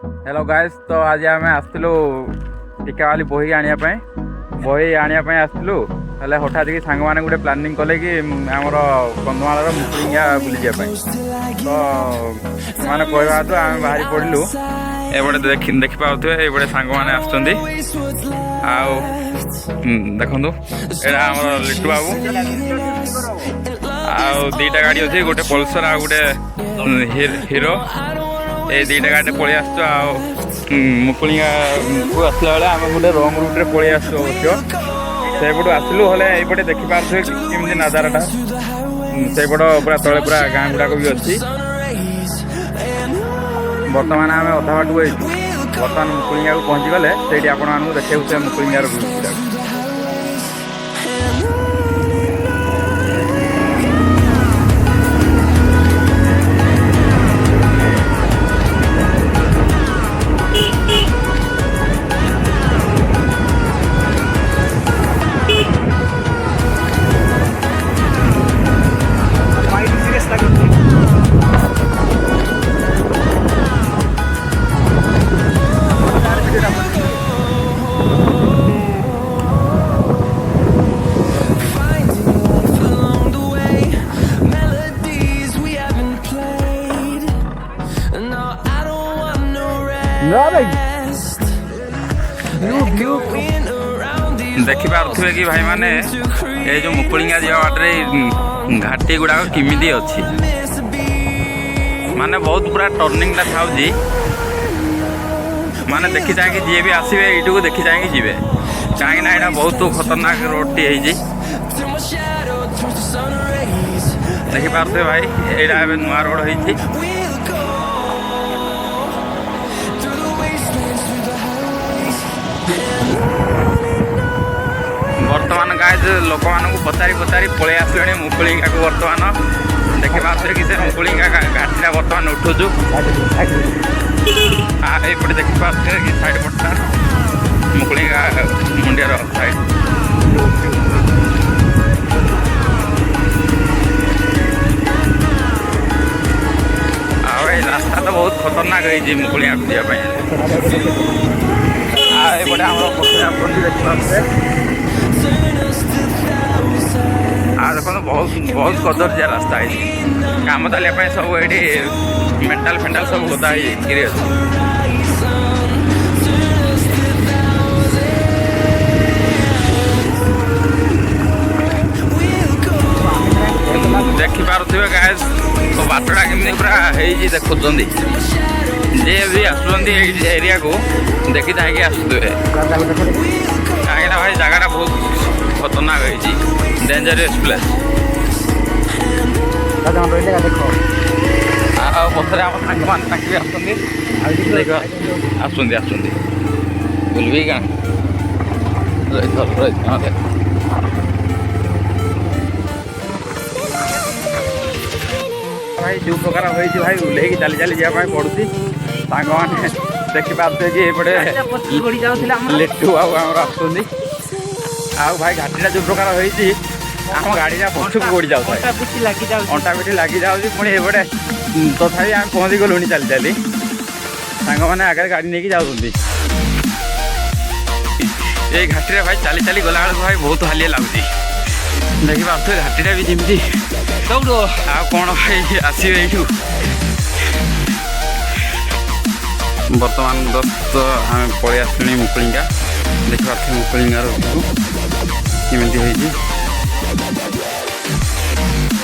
Hello guys, तो आज आम आसलु टिकावाली बही आने आसलु हेले हठात कि सांग मैंने गोटे प्लानिंग कले कि आमर कंधमाल मुकुलिंगा बुली जाए तो मैंने कहवा तो आम बाहरी पड़लु एपटे देखिपे ये सांग मैंने देखु एटा आम लिट्टू बाबू दीटा गाड़ी अच्छी गोटे पल्सर आ गोटे हीरो ये दीटा गाड़ी पलि आस मुकुलिंगा को आसला बेले आम गोटे रंग रूट्रे पलि आस अवश्य सेपटू आसलु हेले ये देखिपे केमती नजाराटा सेपट पूरा तले पूरा गाँ गुड़ाक भी अच्छी बर्तमान आम अधा बाटू बर्तमान मुकुलिंगा को पहुँची गले से आपको देखा मुकुलिंगार गुड़ा देखि पारे कि भाई माने ये जो मुकुलिंगा जा बाटे घाटी गुड़ाक किमिदी अच्छी माने बहुत पूरा टर्निंग टा था माने देखी चाहिए जी भी आसवे यू को देखी चाहिए जी कहीं यहाँ बहुत खतरनाक रोड टी देखी पारे भाई यहाँ नुआ रोड होती बर्तमान गाय लोक मानू पचारि पचारि पलि आसले मुकुलिंगा को बर्तमान देखी पारे कि मुकुलिंगा घाटीटा बर्तमान उठुचु ये देखी पारे कि साइड पटा मुकुलिंगा मुंडियार साइड रास्ता तो बहुत खतरनाक है मुकुलिंगा को जावाई एपटे आम देखो बहुत बहुत कदर्जिया रास्ता है काम चलिए सब ये मेंटाल फेंटाल सब गोदा है देखी पारे गाय तो बाटटा केमती पूरा देखुं जे भी आसुँच एरिया को देखी चाहिए आसुवे कहीं भाई जगह बहुत खतरनाक है डेंजरियस प्लेस पथर आम सांग मैंने आसुँच बुलबी क्या भाई जो प्रकार होती भाई उल्ले चली चली जावाई पड़ुची सांग मैंने देखी पारे कि ये लिट्टू बाबू आम आसुँच भाई घाटीटा जो प्रकार होती आम गाड़ीटा पछक गोड़ी जाए अंटा पिठी लगी जाऊँगी पुणी एपटे तथापि आम पहुँची गलु चली चली सांग मैंने आगे गाड़ी नहीं जाऊँ ये घाटी भाई चली चली गला बेलू भाई बहुत हालिया लगुच देखी पारे घाटीटा भी जमी दौड़ आ कौन भाई आसवे यू बर्तमान दस्त आम पलि आसली मुकुलिंगा देखी पारे मुकुलिंगार केमती होती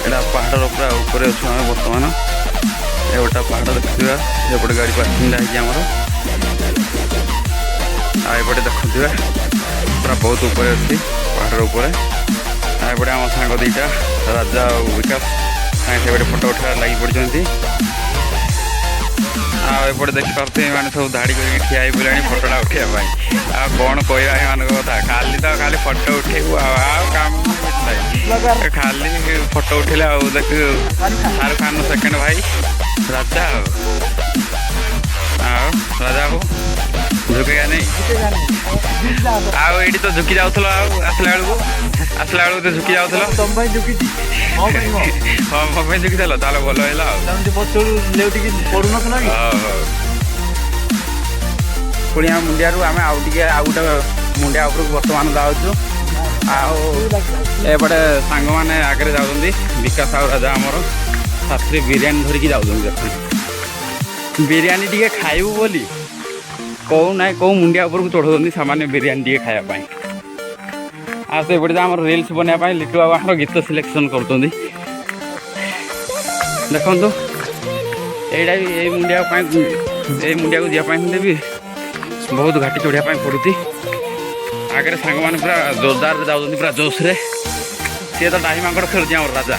एटा पहाड़ पूरा ऊपर अच्छे आम बर्तमान ये गोटा पहाड़ देखा एपटे गाड़ी पार्किंग आमर आएपटे देखुए पूरा बहुत ऊपर अच्छी पहाड़ उपर एपटे आम सांग दीटा राजा और विकास से फोटो उठा लगी पड़ते आपटे देखी पारे मैंने सब धाड़ी करके ठिया पड़ा फोटोटा उठाइबा कौन कहवा कथा खाली तो खाली फोटो उठेबू काम खाली फोटो उठेले देख शाहरुख खान सेकेंड भाई राजा राजा को झुकेगा नहीं आईटी तो झुकी जाऊल आसला बेलू तो झुकी जाऊल हाँ मो झुकी देल भल है। मुकुलिया मुंडियारू आम आउ गोटे मुंडिया उपरକୁ ବର୍ତ୍ତମାନ ଯାଉଛୁ। ଆଉ ଏପଟେ ସାଙ୍ଗମାନେ ଆଗରେ ଯାଉଛନ୍ତି। ବିକାଶ ଆଉ ରାଜା ଆମର ସାଥିରେ ବିରିୟାନୀ ଧରିକି ଯାଉଛନ୍ତି। ଦେଖନ୍ତୁ ବିରିୟାନୀ ଟିକେ ଖାଇବୁ ବୋଲି କେଉଁ ନାହିଁ କେଉଁ ମୁଣ୍ଡିଆ ଉପରକୁ ଚଢ଼ଉଛନ୍ତି ସାମାନ୍ୟ ବିରିୟାନୀ ଟିକେ ଖାଇବା ପାଇଁ। ଆଉ ସେପଟେ ତ ଆମର ରିଲ୍ସ ବନେଇବା ପାଇଁ ଲିଟୁ ବାବୁ ଆମର ଗୀତ ସିଲେକ୍ସନ୍ କରୁଛନ୍ତି। ଦେଖନ୍ତୁ ଏଇଟା ବି ଏଇ ମୁଣ୍ଡିଆ ପାଇଁ ଏଇ ମୁଣ୍ଡିଆକୁ ଯିବା ପାଇଁ ହେଲେ ବି ବହୁତ ଘାଟି ଚଢ଼ିବା ପାଇଁ ପଡ଼ୁଛି। ଆଗରେ ସାଙ୍ଗମାନେ ପୁରା ଜୋରଦାରରେ ଯାଉଛନ୍ତି ପୁରା ଜୋସ୍ରେ। ସିଏ ତ ଡାହି ମାଙ୍କଡ଼ ଖେଳୁଛି ଆମର ରାଜା।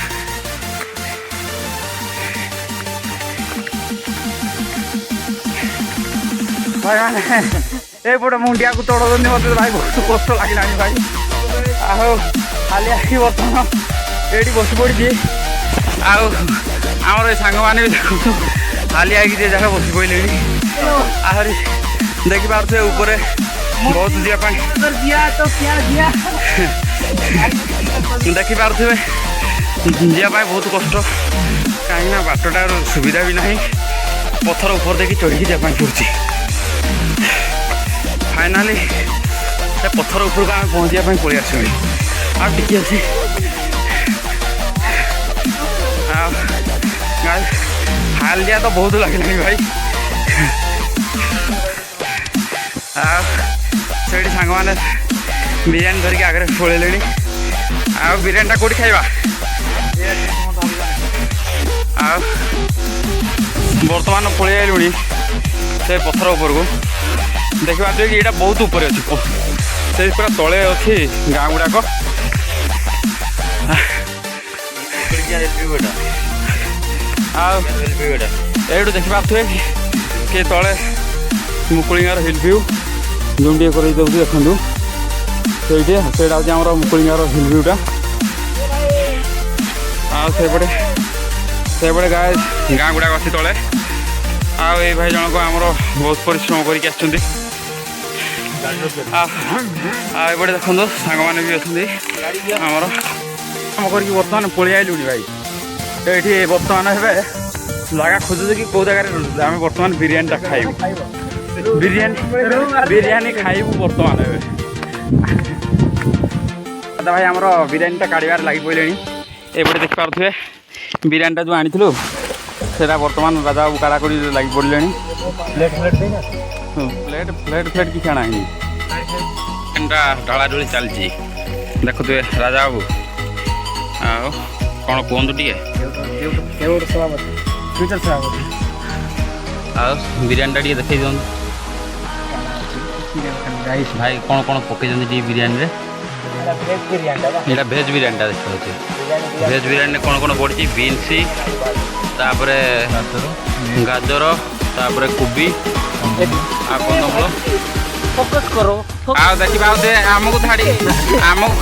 ଭାଇ ମାନେ ଏପଟେ ମୁଣ୍ଡିଆକୁ ଚଢ଼ଉଛନ୍ତି। ମୋତେ ଭାଇ ବହୁତ କଷ୍ଟ ଲାଗିଲାଣି ଭାଇ। ଆଉ ଖାଲି ଆଖି ବର୍ତ୍ତମାନ ଏଇଠି ବସି ପଡ଼ିଛି। ଆଉ ଆମର ଏ ସାଙ୍ଗମାନେ ବି ଦେଖନ୍ତୁ ଖାଲି ଆଖି ଯେ ଜାଗା ବସି ପଡ଼ିଲେଣି। ଆହୁରି ଦେଖିପାରୁଥିବେ ଉପରେ ବହୁତ ଯିବା ପାଇଁ ଦେଖିପାରୁଥିବେ ଯିବା ପାଇଁ ବହୁତ କଷ୍ଟ। କାହିଁକିନା ବାଟଟାର ସୁବିଧା ବି ନାହିଁ। ପଥର ଉପର ଦେଇକି ଚଢ଼ିକି ଯିବା ପାଇଁ ପଡ଼ୁଛି। ଫାଇନାଲି ସେ ପଥର ଉପରକୁ ଆମେ ପହଞ୍ଚିବା ପାଇଁ ପଳେଇ ଆସିବୁଣି। ଆଉ ଟିକେ ଅଛି। ଆଉ ହାଲିଆ ତ ବହୁତ ଲାଗିଲାଣି ଭାଇ। ଆଉ ସେଇଠି ସାଙ୍ଗମାନେ ବିରିୟାନୀ ଧରିକି ଆଗରେ ପଳେଇଲେଣି। ଆଉ ବିରିୟାନୀଟା କେଉଁଠି ଖାଇବା? ଆଉ ବର୍ତ୍ତମାନ ପଳେଇ ଆଇଲୁଣି ସେ ପଥର ଉପରକୁ। ଦେଖିପାରୁଥିବେ କି ଏଇଟା ବହୁତ ଉପରେ ଅଛି। ସେ ପୁରା ତଳେ ଅଛି ଗାଁ ଗୁଡ଼ାକ। ଆଉ ଏଇଠୁ ଦେଖିପାରୁଥିବେ କି ତଳେ ମୁକୁଳିଙ୍ଗାର ହିଲ୍ ଭ୍ୟୁ ଜୁମ୍ ଟିକେ କରେଇ ଦେଉଛି। ଦେଖନ୍ତୁ ସେଇଠି ସେଇଟା ହେଉଛି ଆମର ମୁକୁଳିଙ୍ଗାର ହିଲ୍ ଭ୍ୟୁଟା। ଆଉ ସେପଟେ ଗାଁ ଗୁଡ଼ାକ ଅଛି ତଳେ। ଆଉ ଏଇ ଭାଇ ଜଣକ ଆମର ବହୁତ ପରିଶ୍ରମ କରିକି ଆସିଛନ୍ତି। ଆଉ ଏପଟେ ଦେଖନ୍ତୁ ସାଙ୍ଗମାନେ ବି ଅଛନ୍ତି ଆମର କାମ କରିକି ବର୍ତ୍ତମାନ ପଳେଇ ଆଇଲୁଣି ଭାଇ। ଏଇଠି ବର୍ତ୍ତମାନ ଏବେ ଜାଗା ଖୋଜୁଛୁ କି କେଉଁ ଜାଗାରେ ଆମେ ବର୍ତ୍ତମାନ ବିରିୟାନୀଟା ଖାଇବୁ। ବିରିୟାନୀ ଖାଇବୁ ବର୍ତ୍ତମାନ ଏବେ। ଦାଦା ଭାଇ ଆମର ବିରିୟାନୀଟା କାଢ଼ିବାରେ ଲାଗି ପଡ଼ିଲେଣି। ଏପଟେ ଦେଖିପାରୁଥିବେ ବିରିୟାନୀଟା ଯେଉଁ ଆଣିଥିଲୁ ସେଇଟା ବର୍ତ୍ତମାନ ରାଜା ବାବୁ କାଢ଼ାକଡ଼ି ଲାଗି ପଡ଼ିଲେଣି। ପ୍ଲେଟ୍ କିଛି ଆଣା ହେଇନି। ବିରିୟାନୀଟା ଢଳାଢଳି ଚାଲିଛି ଦେଖୁଥିବେ ରାଜା ବାବୁ। ଆଉ କ'ଣ କୁହନ୍ତୁ ଟିକେ? ଆଉ ବିରିୟାନୀଟା ଟିକେ ଦେଖେଇ ଦିଅନ୍ତୁ ଭାଇ। କ'ଣ କ'ଣ ପକେଇଛନ୍ତି ଟିକେ ବିରିୟାନୀରେ? ଏଇଟା ଭେଜ୍ ବିରିୟାନୀଟା ଦେଖାଉଛି। ଭେଜ୍ ବିରିୟାନୀରେ କ'ଣ କ'ଣ ପଡ଼ିଛି? ବିନ୍ସ, ତାପରେ ଗାଜର, ତାପରେ କୋବି ଆଉ କନ୍ଦମୂଳ। ଆଉ ଦେଖିପାରୁଥିବେ ଆମକୁ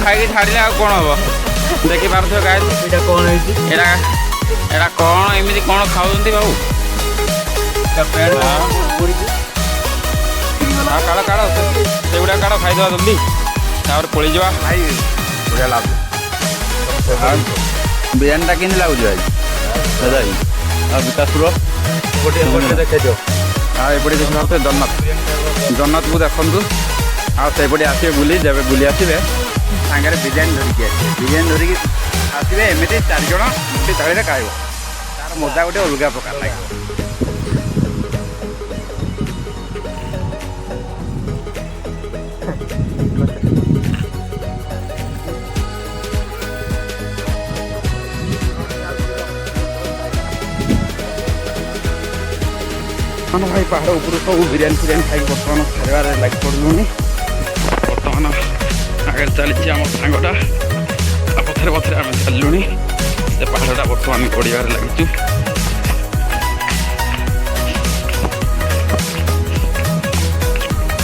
ଖାଇକି ଛାଡ଼ିଲେ ଆଉ କ'ଣ ହେବ? ଦେଖିପାରୁଥିବେ ଗାଈ ଏଇଟା କ'ଣ ହେଇଛି? ଏଇଟା କ'ଣ ଏମିତି କ'ଣ ଖାଉଛନ୍ତି ବାବୁ? କାଢ଼ ସେଗୁଡ଼ା କାଢ଼ ଖାଇଦେବା ଜଲ୍ଦି। ତାପରେ ପଳେଇଯିବା ଭାଇ। ବଢ଼ିଆ ଲାଗୁଛି। ବିରିୟାନୀଟା କେମିତି ଲାଗୁଛି ଭାଇ? ଦାଦା ଆଉ ବିକାଶପୁର ଦେଖେଇ ଦିଅ। ଆଉ ଏପଟେ ଦେଖିପାରୁଥିବେ ଜଗନ୍ନାଥକୁ ଦେଖନ୍ତୁ। ଆଉ ସେପଟେ ଆସିବେ ଯେବେ ବୁଲି ଆସିବେ ସାଙ୍ଗରେ ବିରିୟାନୀ ଧରିକି ଆସିବେ। ବିରିୟାନୀ ଧରିକି ଆସିବେ ଏମିତି 4 ଜଣ ଗୋଟେ ଥାଳିରେ ଖାଇବ। ତାର ମଜା ଗୋଟେ ଅଲଗା ପ୍ରକାର ଲାଗିବ। ମାନେ ଭାଇ ପାହାଡ଼ ଉପରୁ ସବୁ ବିରିୟାନୀ ଖାଇକି ବର୍ତ୍ତମାନ ଖାଇବାରେ ଲାଗି ପଡ଼ିଲୁଣି। ବର୍ତ୍ତମାନ ଆଗରେ ଚାଲିଛି ଆମ ସାଙ୍ଗଟା। ଆଉ ପଥରେ ଆମେ ଚାଲିଲୁଣି। ସେ ପାହାଡ଼ଟା ବର୍ତ୍ତମାନ ପଡ଼ିବାରେ ଲାଗିଛୁ।